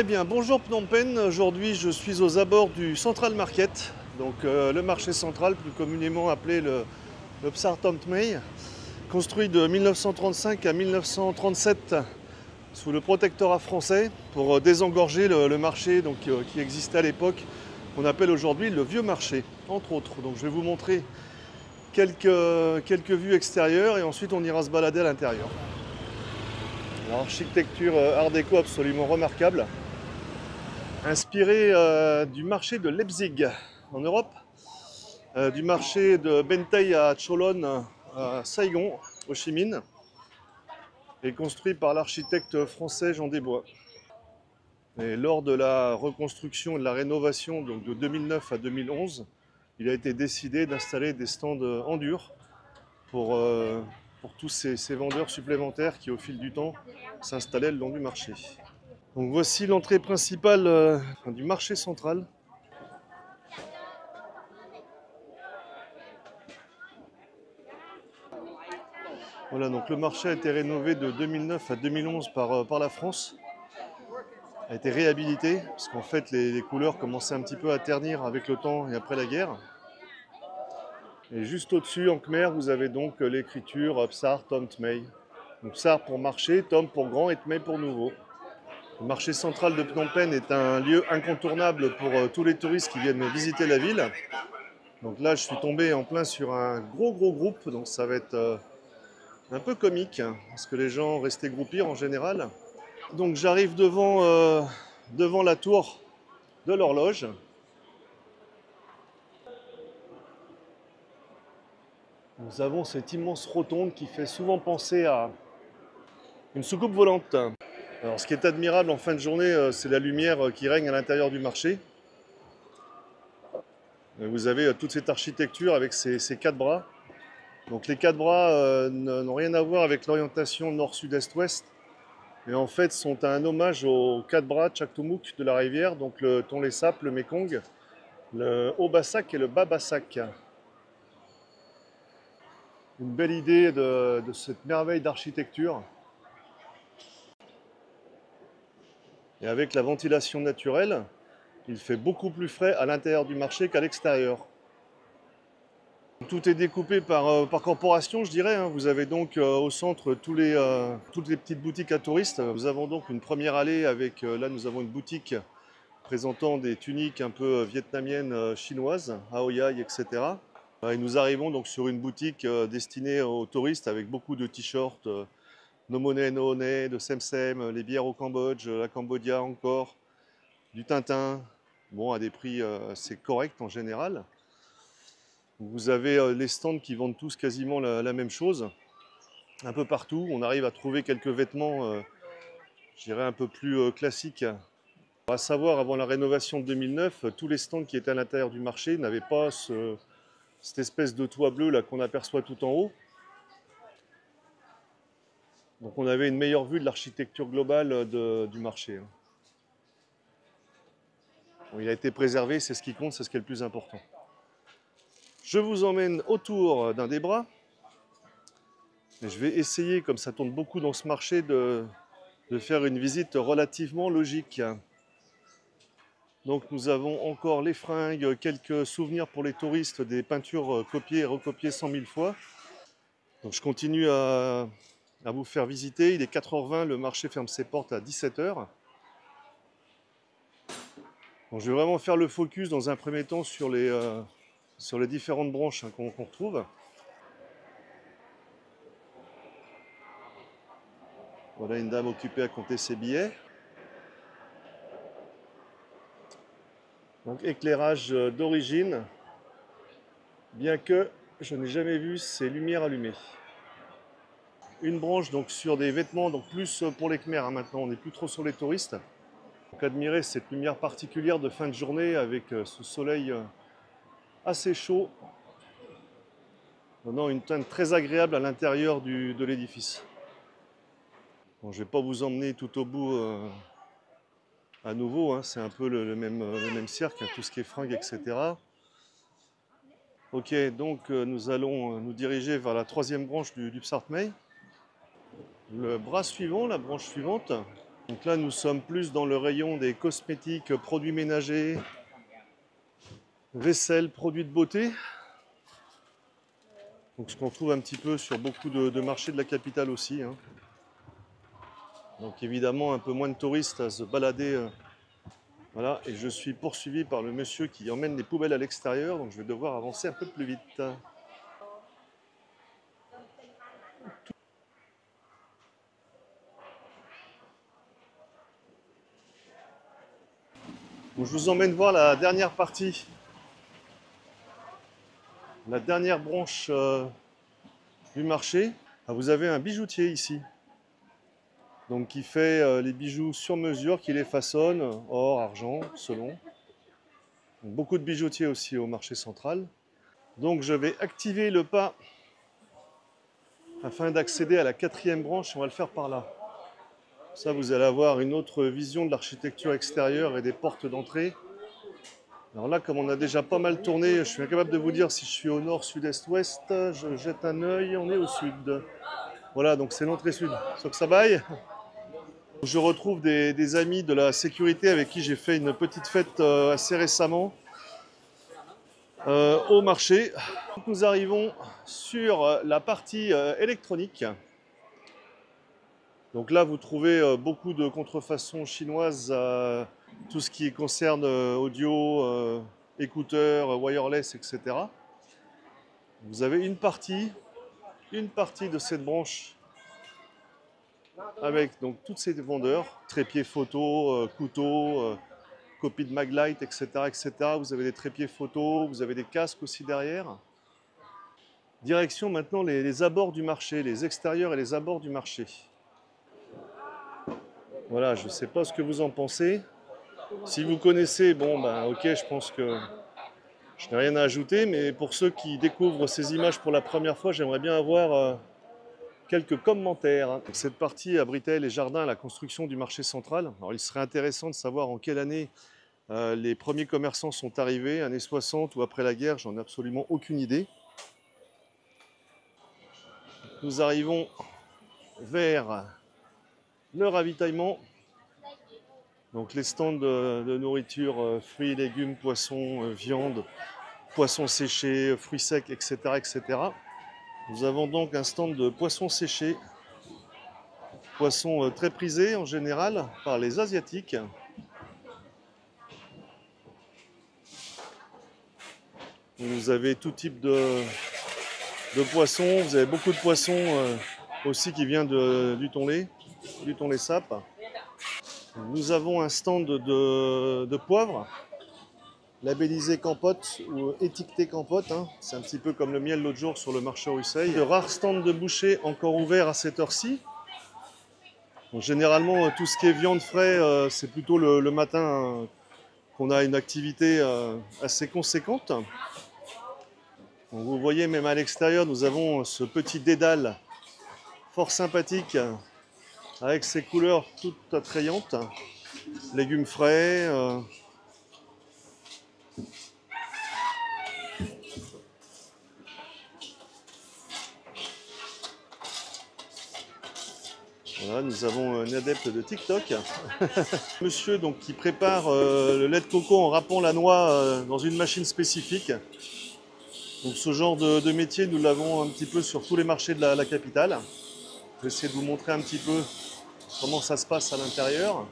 Eh bien, bonjour Phnom Penh. Aujourd'hui, je suis aux abords du Central Market, donc le marché central, plus communément appelé le Phsar Tom Thmei, construit de 1935 à 1937 sous le protectorat français pour désengorger le marché donc, qui existait à l'époque, qu'on appelle aujourd'hui le Vieux Marché, entre autres. Donc, je vais vous montrer quelques vues extérieures et ensuite on ira se balader à l'intérieur. Architecture art déco absolument remarquable, inspirée du marché de Leipzig en Europe, du marché de Bentei à Cholon à Saigon, Ho Chi Minh, et construit par l'architecte français Jean Desbois. Et lors de la reconstruction et de la rénovation donc de 2009 à 2011, il a été décidé d'installer des stands en dur pour tous ces vendeurs supplémentaires qui, au fil du temps, s'installaient le long du marché. Donc voici l'entrée principale du marché central. Voilà, donc le marché a été rénové de 2009 à 2011 par la France, a été réhabilité, parce qu'en fait les couleurs commençaient un petit peu à ternir avec le temps et après la guerre. Et juste au-dessus, en Khmer, vous avez donc l'écriture Phsar Tom Thmei. Donc Phsar pour marché, Tom pour grand et Thmei pour nouveau. Le marché central de Phnom Penh est un lieu incontournable pour tous les touristes qui viennent visiter la ville. Donc là, je suis tombé en plein sur un gros groupe, donc ça va être un peu comique, hein, parce que les gens restaient groupir en général. Donc j'arrive devant la tour de l'horloge. Nous avons cette immense rotonde qui fait souvent penser à une soucoupe volante. Alors ce qui est admirable en fin de journée, c'est la lumière qui règne à l'intérieur du marché. Vous avez toute cette architecture avec ces quatre bras. Donc les quatre bras n'ont rien à voir avec l'orientation nord-sud-est-ouest, mais en fait sont un hommage aux quatre bras Chaktoumuk de la rivière, donc le Tonlé Sap, le Mekong, le Haut-Bassac et le Bas-Bassac. Une belle idée de cette merveille d'architecture. Et avec la ventilation naturelle, il fait beaucoup plus frais à l'intérieur du marché qu'à l'extérieur. Tout est découpé par corporation, je dirais, hein. Vous avez donc au centre toutes les petites boutiques à touristes. Nous avons donc une première allée avec, là nous avons une boutique présentant des tuniques un peu vietnamiennes, chinoises, Aoyai, etc. Et nous arrivons donc sur une boutique destinée aux touristes avec beaucoup de t-shirts, No Money, No Honey, de Semsem, les bières au Cambodge, la Cambodia encore, du Tintin, bon à des prix assez corrects en général. Vous avez les stands qui vendent tous quasiment la même chose, un peu partout. On arrive à trouver quelques vêtements, je dirais, un peu plus classiques. À savoir, avant la rénovation de 2009, tous les stands qui étaient à l'intérieur du marché n'avaient pas cette espèce de toit bleu là qu'on aperçoit tout en haut. Donc on avait une meilleure vue de l'architecture globale du marché. Bon, il a été préservé, c'est ce qui compte, c'est ce qui est le plus important. Je vous emmène autour d'un des bras. Et je vais essayer, comme ça tourne beaucoup dans ce marché, de faire une visite relativement logique. Donc nous avons encore les fringues, quelques souvenirs pour les touristes, des peintures copiées et recopiées 100 000 fois. Donc je continue à vous faire visiter. Il est 4h20, le marché ferme ses portes à 17h. Donc je vais vraiment faire le focus dans un premier temps sur les différentes branches qu'on retrouve. Voilà une dame occupée à compter ses billets. Donc éclairage d'origine, bien que je n'ai jamais vu ces lumières allumées. Une branche donc sur des vêtements, donc plus pour les Khmers, hein, maintenant on n'est plus trop sur les touristes. Donc admirer cette lumière particulière de fin de journée avec ce soleil assez chaud, donnant une teinte très agréable à l'intérieur de l'édifice. Bon, je ne vais pas vous emmener tout au bout à nouveau, hein, c'est un peu le même cirque, hein, tout ce qui est fringues, etc. Ok, donc nous allons nous diriger vers la troisième branche du Phsar Thmei. Le bras suivant, la branche suivante, Donc là, nous sommes plus dans le rayon des cosmétiques, produits ménagers, vaisselle, produits de beauté. Donc ce qu'on trouve un petit peu sur beaucoup de marchés de la capitale aussi, hein. Donc évidemment, un peu moins de touristes à se balader. Voilà, et je suis poursuivi par le monsieur qui emmène les poubelles à l'extérieur, donc je vais devoir avancer un peu plus vite. Donc je vous emmène voir la dernière partie, la dernière branche du marché. Ah, vous avez un bijoutier ici, donc qui fait les bijoux sur mesure, qui les façonne, or, argent, selon. Donc, beaucoup de bijoutiers aussi au marché central. Donc je vais activer le pas afin d'accéder à la quatrième branche, on va le faire par là. Ça, vous allez avoir une autre vision de l'architecture extérieure et des portes d'entrée. Alors là, comme on a déjà pas mal tourné, je suis incapable de vous dire si je suis au nord, sud-est, ouest. Je jette un œil, on est au sud. Voilà, donc c'est l'entrée sud. Sok Sabai. Je retrouve des amis de la sécurité avec qui j'ai fait une petite fête assez récemment au marché. Nous arrivons sur la partie électronique. Donc là, vous trouvez beaucoup de contrefaçons chinoises, tout ce qui concerne audio, écouteurs, wireless, etc. Vous avez une partie de cette branche avec donc tous ces vendeurs, trépieds photo, couteaux, copies de Maglite, etc., etc. Vous avez des trépieds photo, vous avez des casques aussi derrière. Direction maintenant les abords du marché, les extérieurs et les abords du marché. Voilà, je ne sais pas ce que vous en pensez. Si vous connaissez, bon, ben ok, je pense que je n'ai rien à ajouter, mais pour ceux qui découvrent ces images pour la première fois, j'aimerais bien avoir quelques commentaires. Cette partie abritait les jardins à la construction du marché central. Alors il serait intéressant de savoir en quelle année les premiers commerçants sont arrivés, années 60 ou après la guerre, j'en ai absolument aucune idée. Nous arrivons vers le ravitaillement. Donc les stands de nourriture, fruits, légumes, poissons, viande, poissons séchés, fruits secs, etc., etc. Nous avons donc un stand de poissons séchés, poissons très prisés en général par les Asiatiques. Vous avez tout type de poissons, vous avez beaucoup de poissons aussi qui viennent du thon-lait sap. Nous avons un stand de poivre, labellisé Campote ou étiqueté Campote, hein. C'est un petit peu comme le miel l'autre jour sur le marché Russeil. De rares stands de boucher encore ouverts à cette heure-ci. Donc, généralement, tout ce qui est viande frais, c'est plutôt le matin qu'on a une activité assez conséquente. Donc, vous voyez, même à l'extérieur, nous avons ce petit dédale fort sympathique avec ses couleurs toutes attrayantes. Légumes frais. Voilà, nous avons un adepte de TikTok. Monsieur donc, qui prépare le lait de coco en râpant la noix dans une machine spécifique. Donc ce genre de métier, nous l'avons un petit peu sur tous les marchés de la capitale. Je vais essayer de vous montrer un petit peu comment ça se passe à l'intérieur.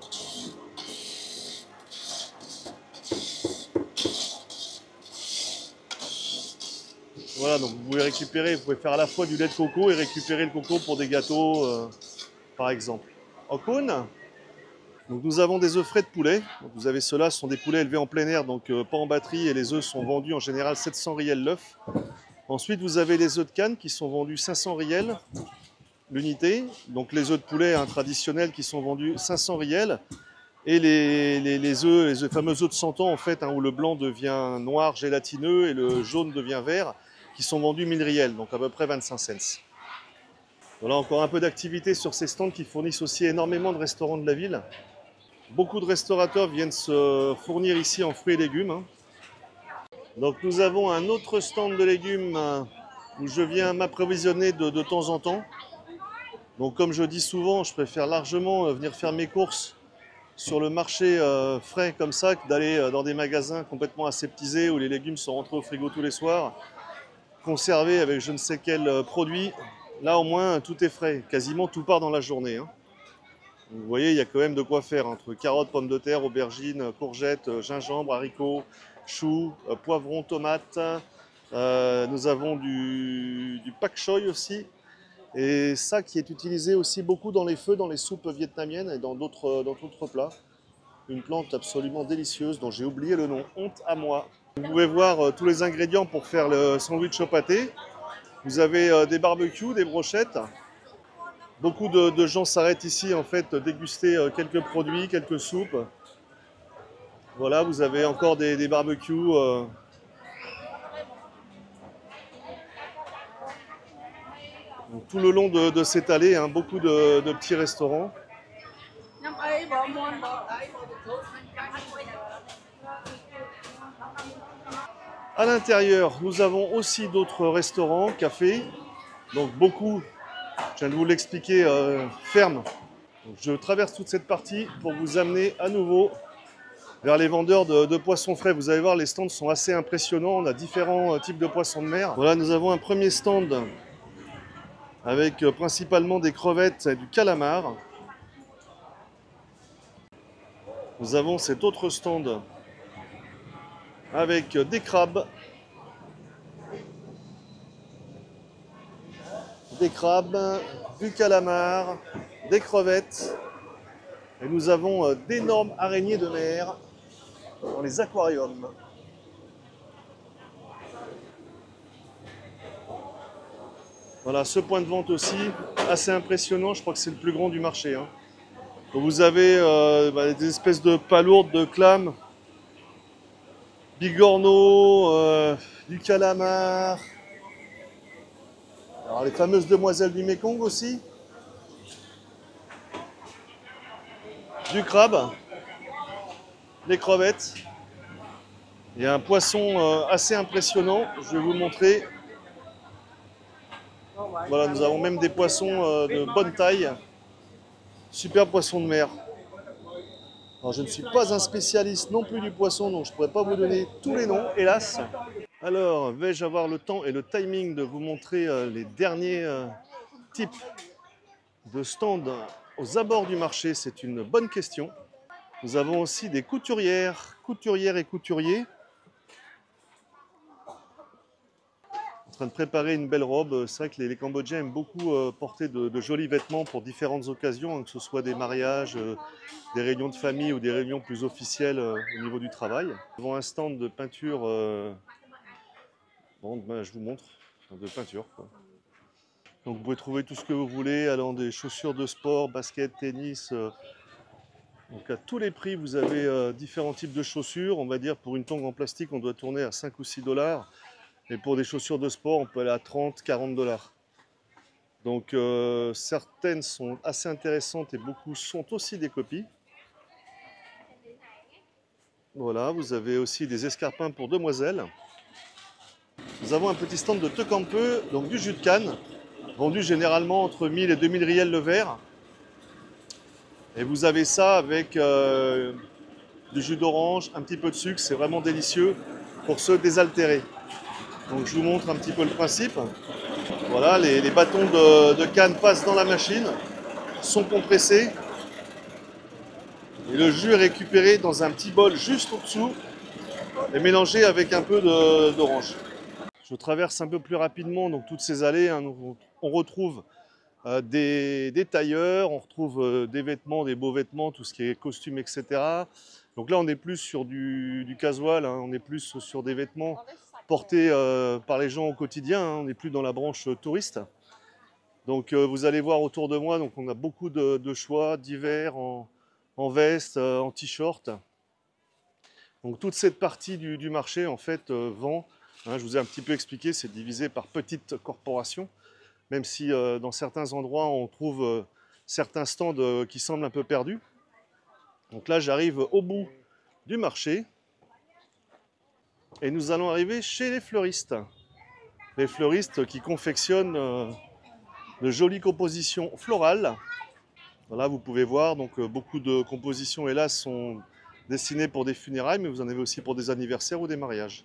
Voilà, donc vous pouvez faire à la fois du lait de coco et récupérer le coco pour des gâteaux, par exemple. Okun. Donc nous avons des œufs frais de poulet. Donc vous avez ceux-là, ce sont des poulets élevés en plein air, donc pas en batterie, et les œufs sont vendus en général 700 riels l'œuf. Ensuite, vous avez les œufs de canne qui sont vendus 500 riels l'unité. Donc les œufs de poulet traditionnels qui sont vendus 500 riels. Et les fameux œufs de 100 ans, en fait, hein, où le blanc devient noir, gélatineux, et le jaune devient vert, qui sont vendus 1000 riels, donc à peu près 25 cents. Voilà encore un peu d'activité sur ces stands qui fournissent aussi énormément de restaurants de la ville. Beaucoup de restaurateurs viennent se fournir ici en fruits et légumes, hein. Donc nous avons un autre stand de légumes où je viens m'approvisionner de temps en temps. Donc comme je dis souvent, je préfère largement venir faire mes courses sur le marché frais comme ça que d'aller dans des magasins complètement aseptisés où les légumes sont rentrés au frigo tous les soirs, conservés avec je ne sais quel produit. Là au moins tout est frais, quasiment tout part dans la journée, hein. Vous voyez, il y a quand même de quoi faire entre carottes, pommes de terre, aubergines, courgettes, gingembre, haricots, choux, poivrons, tomates. Nous avons du pak choi aussi. Et ça qui est utilisé aussi beaucoup dans les feux, dans les soupes vietnamiennes et dans d'autres plats. Une plante absolument délicieuse dont j'ai oublié le nom, honte à moi. Vous pouvez voir tous les ingrédients pour faire le sandwich au pâté. Vous avez des barbecues, des brochettes. Beaucoup de gens s'arrêtent ici en fait déguster quelques produits, quelques soupes. Voilà, vous avez encore des barbecues. Donc, tout le long de cette allée, hein, beaucoup de petits restaurants. À l'intérieur, nous avons aussi d'autres restaurants, cafés. Donc beaucoup, je viens de vous l'expliquer, ferment. Donc, je traverse toute cette partie pour vous amener à nouveau vers les vendeurs de poissons frais. Vous allez voir, les stands sont assez impressionnants. On a différents types de poissons de mer. Voilà, nous avons un premier stand avec principalement des crevettes et du calamar. Nous avons cet autre stand avec des crabes, du calamar, des crevettes. Et nous avons d'énormes araignées de mer dans les aquariums. Voilà, ce point de vente aussi, assez impressionnant. Je crois que c'est le plus grand du marché, hein. Donc vous avez des espèces de palourdes, de clames, bigorneaux, du calamar. Alors les fameuses demoiselles du Mékong aussi. Du crabe, des crevettes. Il y a un poisson assez impressionnant, je vais vous le montrer. Voilà, nous avons même des poissons de bonne taille. Super poisson de mer. Alors, je ne suis pas un spécialiste non plus du poisson, donc je ne pourrais pas vous donner tous les noms, hélas. Alors, vais-je avoir le temps et le timing de vous montrer les derniers types de stands aux abords du marché? C'est une bonne question. Nous avons aussi des couturières et couturiers. En train de préparer une belle robe. C'est vrai que les Cambodgiens aiment beaucoup porter de jolis vêtements pour différentes occasions, hein, que ce soit des mariages, des réunions de famille ou des réunions plus officielles au niveau du travail. Nous avons un stand de peinture, bon, ben, je vous montre, de peinture, quoi. Donc vous pouvez trouver tout ce que vous voulez, allant des chaussures de sport, basket, tennis. Donc à tous les prix, vous avez différents types de chaussures. On va dire pour une tongue en plastique, on doit tourner à 5 ou 6 $. Et pour des chaussures de sport, on peut aller à 30, 40 $. Donc certaines sont assez intéressantes et beaucoup sont aussi des copies. Voilà, vous avez aussi des escarpins pour demoiselles. Nous avons un petit stand de Tecampe, donc du jus de canne, vendu généralement entre 1000 et 2000 riels le verre. Et vous avez ça avec du jus d'orange, un petit peu de sucre, c'est vraiment délicieux pour se désaltérer. Donc je vous montre un petit peu le principe. Voilà, les bâtons de canne passent dans la machine, sont compressés. Et le jus est récupéré dans un petit bol juste au-dessous et mélangé avec un peu d'orange. Je traverse un peu plus rapidement donc toutes ces allées, hein, on retrouve des tailleurs, on retrouve des vêtements, des beaux vêtements, tout ce qui est costume, etc. Donc là, on est plus sur du casual, hein, on est plus sur des vêtements portés par les gens au quotidien, hein, on n'est plus dans la branche touriste. Donc vous allez voir autour de moi, donc on a beaucoup de choix d'hiver en veste, en t-shirt. Donc toute cette partie du marché en fait vend, hein, je vous ai un petit peu expliqué, c'est divisé par petites corporations. Même si dans certains endroits, on trouve certains stands qui semblent un peu perdus. Donc là, j'arrive au bout du marché. Et nous allons arriver chez les fleuristes. Les fleuristes qui confectionnent de jolies compositions florales. Voilà, vous pouvez voir, donc beaucoup de compositions, hélas, sont destinées pour des funérailles, mais vous en avez aussi pour des anniversaires ou des mariages.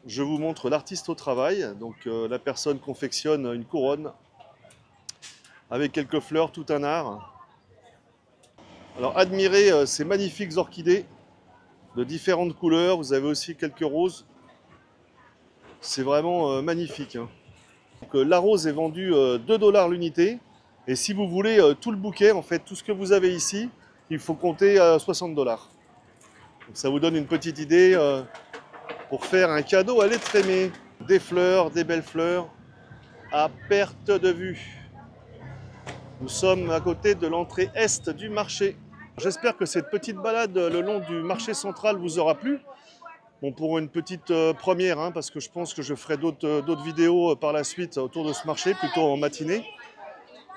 Je vous montre l'artiste au travail. Donc la personne confectionne une couronne avec quelques fleurs, tout un art. Alors admirez ces magnifiques orchidées de différentes couleurs. Vous avez aussi quelques roses. C'est vraiment magnifique, hein. Donc, la rose est vendue 2 $ l'unité. Et si vous voulez tout le bouquet, en fait, tout ce que vous avez ici, il faut compter 60 $. Donc, ça vous donne une petite idée pour faire un cadeau à l'être aimé. Des fleurs, des belles fleurs, à perte de vue. Nous sommes à côté de l'entrée est du marché. J'espère que cette petite balade le long du marché central vous aura plu. Bon, pour une petite première, hein, parce que je pense que je ferai d'autres vidéos par la suite autour de ce marché, plutôt en matinée.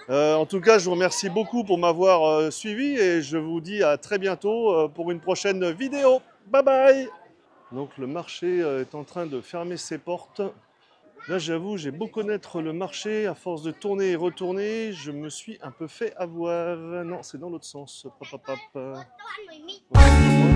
En tout cas, je vous remercie beaucoup pour m'avoir suivi et je vous dis à très bientôt pour une prochaine vidéo. Bye bye! Donc le marché est en train de fermer ses portes. Là, j'avoue, j'ai beau connaître le marché, à force de tourner et retourner, je me suis un peu fait avoir. Non, c'est dans l'autre sens. Pop, pop, pop. Ouais.